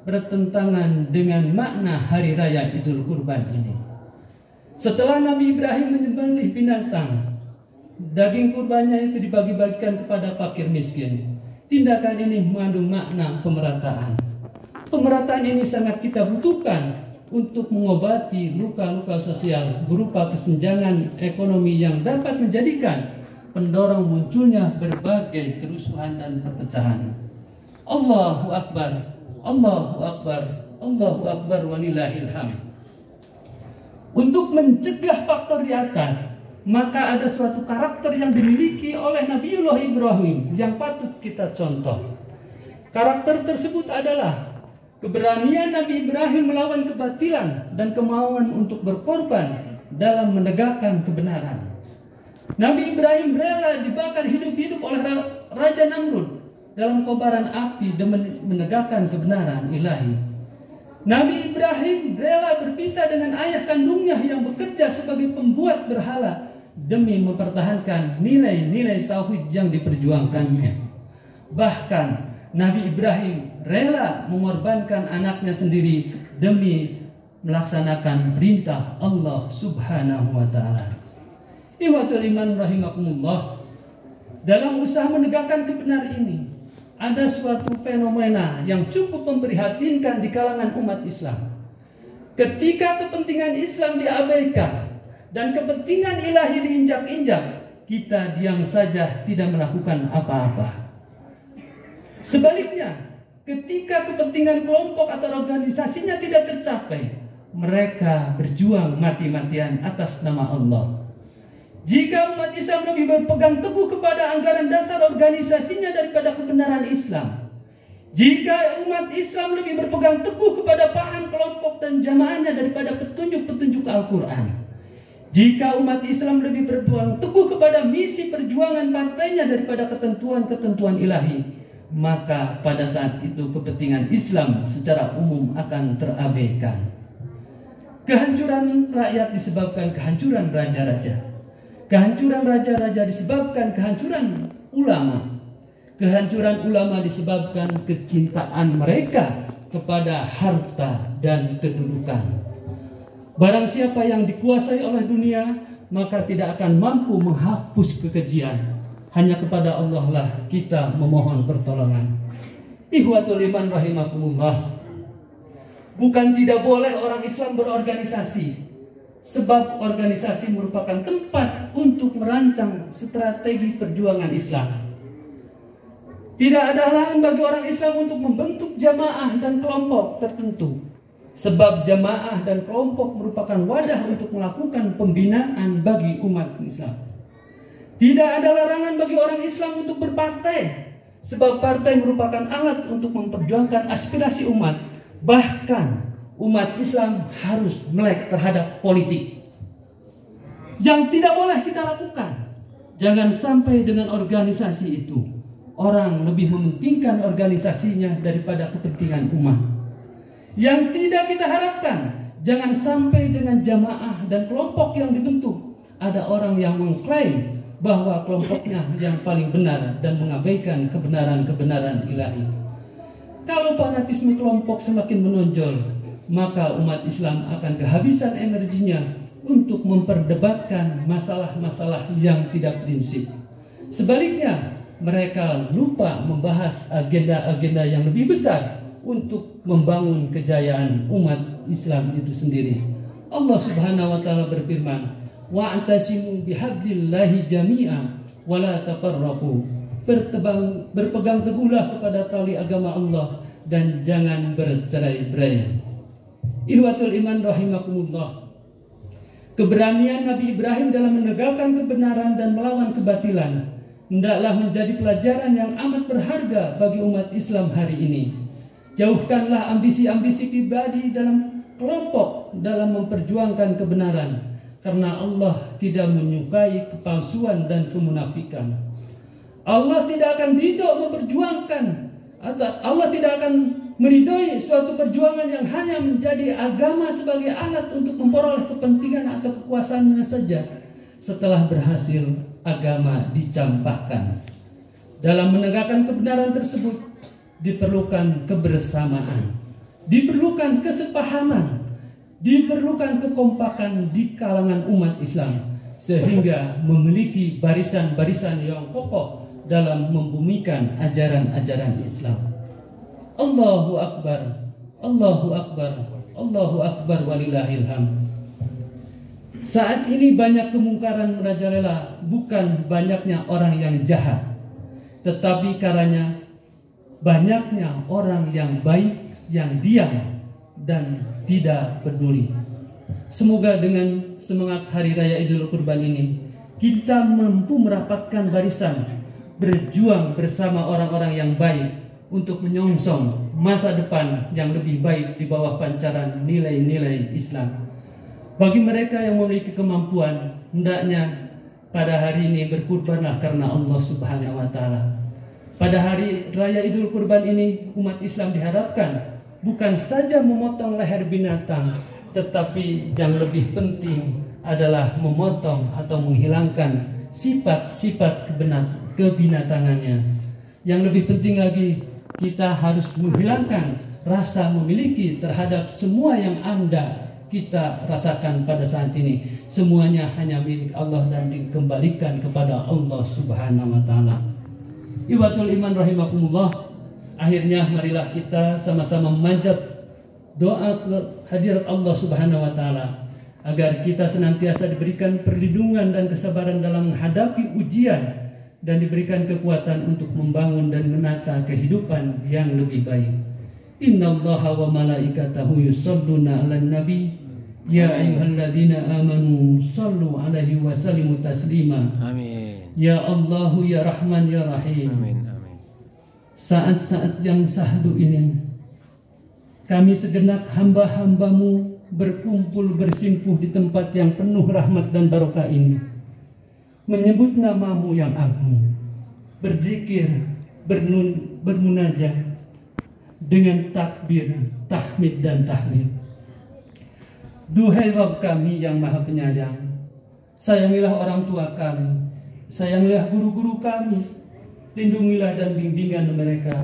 bertentangan dengan makna hari raya Idul Kurban ini. Setelah Nabi Ibrahim menyembelih binatang, daging kurbannya itu dibagi-bagikan kepada fakir miskin. Tindakan ini mengandung makna pemerataan. Pemerataan ini sangat kita butuhkan untuk mengobati luka-luka sosial berupa kesenjangan ekonomi yang dapat menjadikan pendorong munculnya berbagai kerusuhan dan perpecahan. Allahu Akbar, Allahu Akbar, Allahu Akbar walillahil hamd. Untuk mencegah faktor di atas, maka ada suatu karakter yang dimiliki oleh Nabiullah Ibrahim yang patut kita contoh. Karakter tersebut adalah keberanian Nabi Ibrahim melawan kebatilan dan kemauan untuk berkorban dalam menegakkan kebenaran. Nabi Ibrahim rela dibakar hidup-hidup oleh Raja Namrud dalam kobaran api demi menegakkan kebenaran ilahi. Nabi Ibrahim rela berpisah dengan ayah kandungnya yang bekerja sebagai pembuat berhala demi mempertahankan nilai-nilai tauhid yang diperjuangkannya. Bahkan Nabi Ibrahim rela mengorbankan anaknya sendiri demi melaksanakan perintah Allah Subhanahu wa taala. Ikhwatul iman rahimakumullah, dalam usaha menegakkan kebenaran ini ada suatu fenomena yang cukup memprihatinkan di kalangan umat Islam. Ketika kepentingan Islam diabaikan dan kepentingan ilahi diinjak-injak, kita diam saja tidak melakukan apa-apa. Sebaliknya, ketika kepentingan kelompok atau organisasinya tidak tercapai, mereka berjuang mati-matian atas nama Allah. Jika umat Islam lebih berpegang teguh kepada anggaran dasar organisasinya daripada kebenaran Islam, jika umat Islam lebih berpegang teguh kepada paham kelompok dan jamaahnya daripada petunjuk-petunjuk Al-Quran, jika umat Islam lebih berpegang teguh kepada misi perjuangan partainya daripada ketentuan-ketentuan ilahi, maka pada saat itu kepentingan Islam secara umum akan terabaikan. Kehancuran rakyat disebabkan kehancuran raja-raja. Kehancuran raja-raja disebabkan kehancuran ulama. Kehancuran ulama disebabkan kecintaan mereka kepada harta dan kedudukan. Barang siapa yang dikuasai oleh dunia, maka tidak akan mampu menghapus kekejian. Hanya kepada Allah lah kita memohon pertolongan. Ikhwatul iman rahimakumullah, bukan tidak boleh orang Islam berorganisasi, sebab organisasi merupakan tempat untuk merancang strategi perjuangan Islam. Tidak ada halangan bagi orang Islam untuk membentuk jamaah dan kelompok tertentu, sebab jamaah dan kelompok merupakan wadah untuk melakukan pembinaan bagi umat Islam. Tidak ada larangan bagi orang Islam untuk berpartai, sebab partai merupakan alat untuk memperjuangkan aspirasi umat. Bahkan umat Islam harus melek terhadap politik. Yang tidak boleh kita lakukan, jangan sampai dengan organisasi itu orang lebih mementingkan organisasinya daripada kepentingan umat. Yang tidak kita harapkan, jangan sampai dengan jamaah dan kelompok yang dibentuk ada orang yang mengklaim bahwa kelompoknya yang paling benar dan mengabaikan kebenaran-kebenaran ilahi. Kalau fanatisme kelompok semakin menonjol, maka umat Islam akan kehabisan energinya untuk memperdebatkan masalah-masalah yang tidak prinsip. Sebaliknya, mereka lupa membahas agenda-agenda yang lebih besar untuk membangun kejayaan umat Islam itu sendiri. Allah Subhanahu wa taala berfirman, wa'tasimu bihablillahi jami'a wa la tafarraqu. Berpegang teguhlah kepada tali agama Allah dan jangan bercerai-berai. Ihwatul iman rahimakumullah, keberanian Nabi Ibrahim dalam menegakkan kebenaran dan melawan kebatilan hendaklah menjadi pelajaran yang amat berharga bagi umat Islam hari ini. Jauhkanlah ambisi-ambisi pribadi dalam kelompok dalam memperjuangkan kebenaran, karena Allah tidak menyukai kepalsuan dan kemunafikan. Allah tidak akan ridho memperjuangkan, atau Allah tidak akan meridhoi suatu perjuangan yang hanya menjadi agama sebagai alat untuk memperoleh kepentingan atau kekuasaannya saja. Setelah berhasil, agama dicampakkan. Dalam menegakkan kebenaran tersebut diperlukan kebersamaan. diperlukan kesepahaman, diperlukan kekompakan di kalangan umat Islam sehingga memiliki barisan-barisan yang kokoh dalam membumikan ajaran-ajaran Islam. Allahu Akbar, Allahu Akbar, Allahu Akbar walillahil hamd. Saat ini banyak kemungkaran merajalela, bukan banyaknya orang yang jahat, tetapi karena banyaknya orang yang baik yang diam dan tidak peduli. Semoga dengan semangat Hari Raya Idul Kurban ini kita mampu merapatkan barisan, berjuang bersama orang-orang yang baik untuk menyongsong masa depan yang lebih baik di bawah pancaran nilai-nilai Islam. Bagi mereka yang memiliki kemampuan, hendaknya pada hari ini berkurbanlah karena Allah Subhanahu wa Ta'ala. Pada hari Raya Idul Kurban ini, umat Islam diharapkan bukan saja memotong leher binatang, tetapi yang lebih penting adalah memotong atau menghilangkan sifat-sifat kebinatangannya. Yang lebih penting lagi, kita harus menghilangkan rasa memiliki terhadap semua yang kita rasakan pada saat ini. Semuanya hanya milik Allah dan dikembalikan kepada Allah Subhanahu wa Ta'ala. Ikhwatul iman rahimakumullah, akhirnya marilah kita sama-sama memanjat doa ke hadirat Allah Subhanahu wa Ta'ala agar kita senantiasa diberikan perlindungan dan kesabaran dalam menghadapi ujian dan diberikan kekuatan untuk membangun dan menata kehidupan yang lebih baik. Innallaha wa malaikatahu yusholluna 'alan nabi ya ayyuhalladzina amanu shallu 'alaihi wa sallimu taslima. Amin. Ya Allah ya Rahman ya Rahim. Amin. Saat-saat yang syahdu ini kami segenap hamba-hambamu berkumpul bersimpuh di tempat yang penuh rahmat dan barokah ini, menyebut namamu yang agung, berzikir, bermunajat dengan takbir, tahmid dan tahlil. Duhai Rabb kami yang maha penyayang, sayangilah orang tua kami, sayangilah guru-guru kami, lindungilah dan bimbingan mereka,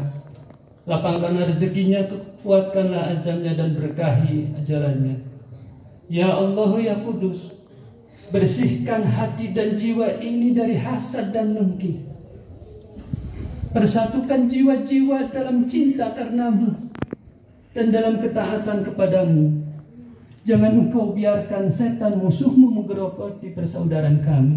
lapangkanlah rezekinya, kuatkanlah azannya dan berkahi ajalannya. Ya Allah ya Kudus, bersihkan hati dan jiwa ini dari hasad dan dengki. Persatukan jiwa-jiwa dalam cinta karenamu dan dalam ketaatan kepadamu. Jangan engkau biarkan setan musuhmu menggerogoti persaudaraan kami.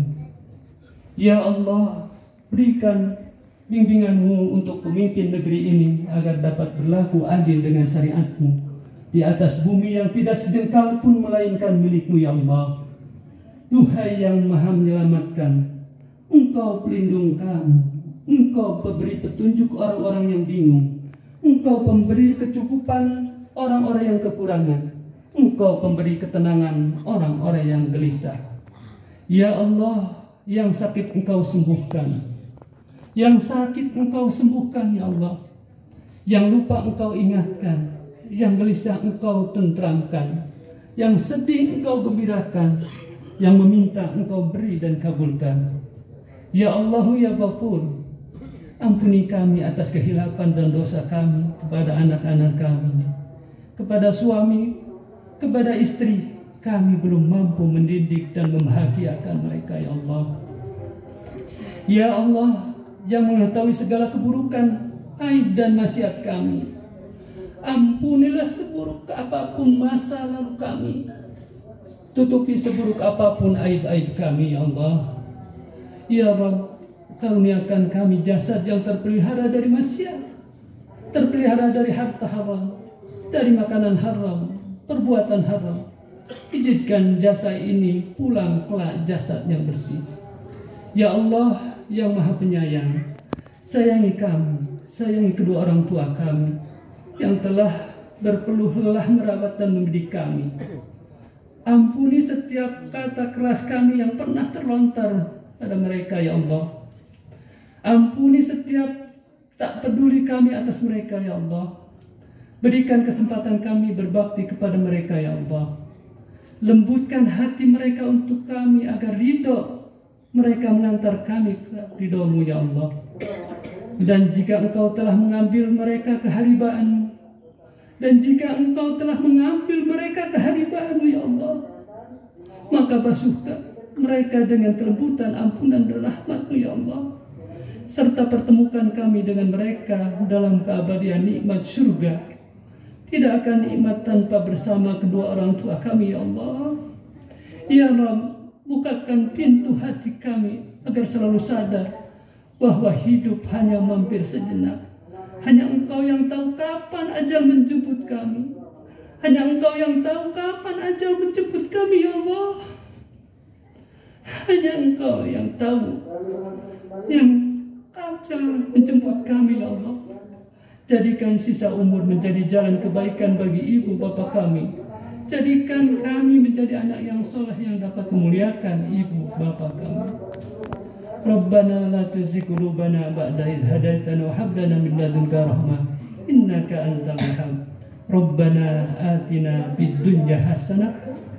Ya Allah, berikan bimbinganmu untuk pemimpin negeri ini agar dapat berlaku adil dengan syariatmu di atas bumi yang tidak sejengkal pun melainkan milikmu ya Allah. Duhai yang maha menyelamatkan, engkau pelindung kami, engkau pemberi petunjuk orang-orang yang bingung, engkau pemberi kecukupan orang-orang yang kekurangan, engkau pemberi ketenangan orang-orang yang gelisah. Ya Allah, yang sakit engkau sembuhkan, yang sakit engkau sembuhkan ya Allah, yang lupa engkau ingatkan, yang gelisah engkau tentramkan, yang sedih engkau gembirakan, yang meminta engkau beri dan kabulkan. Ya Allah ya Ghafur, ampuni kami atas kehilapan dan dosa kami kepada anak-anak kami, kepada suami, kepada istri. Kami belum mampu mendidik dan membahagiakan mereka ya Allah. Ya Allah yang mengetahui segala keburukan, aib dan maksiat kami, ampunilah seburuk apapun masa lalu kami, tutupi seburuk apapun aib-aib kami ya Allah. Ya Rabb, karuniakan kami jasad yang terpelihara dari maksiat, terpelihara dari harta haram, dari makanan haram, perbuatan haram. Ijinkan jasa ini pulang kelak jasad yang bersih. Ya Allah yang maha penyayang, sayangi kami, sayangi kedua orang tua kami yang telah berpeluh lelah merawat dan mendidik kami. Ampuni setiap kata keras kami yang pernah terlontar pada mereka ya Allah. Ampuni setiap tak peduli kami atas mereka ya Allah. Berikan kesempatan kami berbakti kepada mereka ya Allah. Lembutkan hati mereka untuk kami agar ridho mereka mengantar kami ke ridho-Mu ya Allah. Dan jika Engkau telah mengambil mereka ke haribaan, Dan jika Engkau telah mengambil mereka ke hari baru, ya Allah, maka basuhkan mereka dengan kelembutan, ampunan dan rahmat-Mu, ya Allah. Serta pertemukan kami dengan mereka dalam keabadian nikmat surga. Tidak akan nikmat tanpa bersama kedua orang tua kami, ya Allah. Ya Rabb, bukakan pintu hati kami agar selalu sadar bahwa hidup hanya mampir sejenak. Hanya Engkau yang tahu kapan ajal menjemput kami. Hanya Engkau yang tahu kapan ajal menjemput kami, ya Allah. Hanya Engkau yang tahu yang ajal menjemput kami, ya Allah. Jadikan sisa umur menjadi jalan kebaikan bagi ibu bapak kami. Jadikan kami menjadi anak yang soleh yang dapat memuliakan ibu bapak kami. Rabbana la tuzigh qulubana ba'da idh hadaitana wa hab lana min ladunka rahmah innaka antal wahhab. Rabbana atina fid dunya hasanah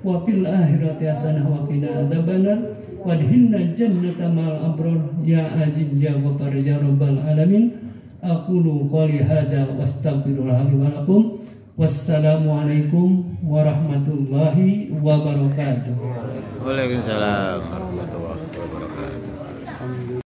wa fil akhirati hasanah wa qina adzabannar wadkhilna jannata ma'al abrar ya aziz ya ghafar ya rabbal alamin. Aqulu qouli hadza wastaghfirullah li wa lakum. Wassalamualaikum warahmatullahi wabarakatuh. Waalaikumsalam warahmatullahi wabarakatuh.